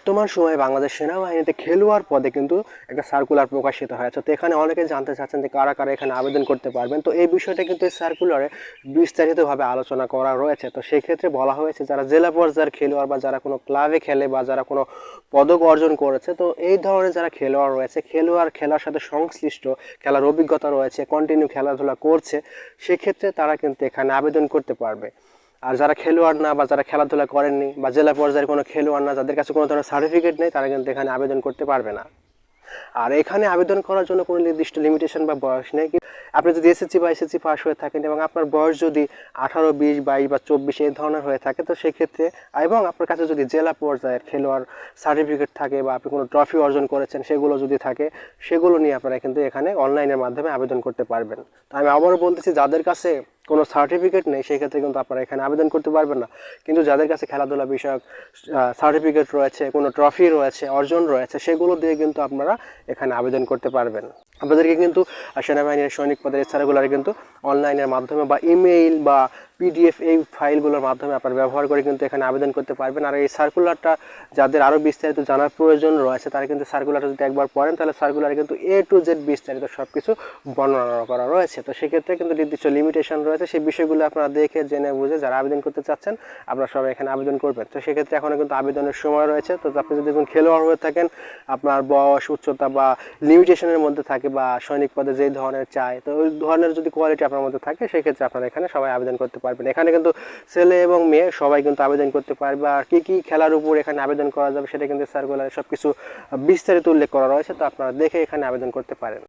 বর্তমান সময়ে বাংলাদেশ সেনাবাহিনীতে খেলোয়াড় পদে কিন্তু একটা সার্কুলার প্রকাশিত হয়েছে। তো এখানে অনেকে জানতে চাচ্ছেন যে কারা কারা এখানে আবেদন করতে পারবেন। তো এই বিষয়টা কিন্তু এই সার্কুলারে বিস্তারিতভাবে আলোচনা করা রয়েছে। তো সেক্ষেত্রে বলা হয়েছে যারা জেলা পর্যায়ের খেলোয়াড় বা যারা কোনো ক্লাবে খেলে বা যারা কোনো পদক অর্জন করেছে, তো এই ধরনের যারা খেলোয়াড় রয়েছে, খেলার সাথে সংশ্লিষ্ট, খেলার অভিজ্ঞতা রয়েছে, কন্টিনিউ খেলাধুলা করছে, সেক্ষেত্রে তারা কিন্তু এখানে আবেদন করতে পারবে। আর যারা খেলোয়াড় না বা যারা খেলাধুলা করেননি বা জেলা পর্যায়ের কোনো খেলোয়াড় না, যাদের কাছে কোনো ধরনের সার্টিফিকেট নেই, তারা কিন্তু এখানে আবেদন করতে পারবে না। আর এখানে আবেদন করার জন্য কোনো নির্দিষ্ট লিমিটেশন বা বয়স নেই। আপনি যদি এসএসসি বা এসএসসি পাস হয়ে থাকেন এবং আপনার বয়স যদি 18, 20, 22 বা 24 এই ধরনের হয়ে থাকে, তো সেক্ষেত্রে এবং আপনার কাছে যদি জেলা পর্যায়ের খেলোয়াড় সার্টিফিকেট থাকে বা আপনি কোনো ট্রফি অর্জন করেছেন সেগুলো যদি থাকে, সেগুলো নিয়ে আপনারা কিন্তু এখানে অনলাইনের মাধ্যমে আবেদন করতে পারবেন। তো আমি আবারও বলতেছি, যাদের কাছে কোনো সার্টিফিকেট নেই সেই ক্ষেত্রে কিন্তু আপনারা এখানে আবেদন করতে পারবেন না। কিন্তু যাদের কাছে খেলাধুলা বিষয়ক সার্টিফিকেট রয়েছে, কোনো ট্রফি রয়েছে, অর্জন রয়েছে, সেগুলো দিয়ে কিন্তু আপনারা এখানে আবেদন করতে পারবেন। আপনাদেরকে কিন্তু সেনাবাহিনীর সৈনিক পদের সার্কুলারে কিন্তু অনলাইনের মাধ্যমে বা ইমেইল বা পিডিএফ এই ফাইলগুলোর মাধ্যমে আপনারা ব্যবহার করে কিন্তু এখানে আবেদন করতে পারবেন। আর এই সার্কুলারটা যাদের আরও বিস্তারিত জানার প্রয়োজন রয়েছে, তারা কিন্তু সার্কুলারটা যদি একবার পড়েন, তাহলে সার্কুলারে কিন্তু A to Z বিস্তারিত সব কিছু বর্ণনা করা রয়েছে। তো সেক্ষেত্রে কিন্তু নির্দিষ্ট লিমিটেশন রয়েছে, সেই বিষয়গুলো আপনারা দেখে জেনে বুঝে যারা আবেদন করতে চাচ্ছেন, আপনারা সবাই এখানে আবেদন করবেন। তো সেক্ষেত্রে এখনও কিন্তু আবেদনের সময় রয়েছে। তো আপনি যদি এখন খেলোয়াড় হয়ে থাকেন, আপনার বয়স, উচ্চতা বা লিমিটেশনের মধ্যে থাকে বা সৈনিক পদে যেই ধরনের চায়, তো ওই ধরনের যদি কোয়ালিটি আপনার মধ্যে থাকে, সেক্ষেত্রে আপনারা এখানে সবাই আবেদন করতে পারবেন। এখানে কিন্তু ছেলে এবং মেয়ে সবাই কিন্তু আবেদন করতে পারবে। আর কী কী খেলার উপর এখানে আবেদন করা যাবে সেটা কিন্তু সার্কুলারে সব কিছু বিস্তারিত উল্লেখ করা রয়েছে। তো আপনারা দেখে এখানে আবেদন করতে পারেন।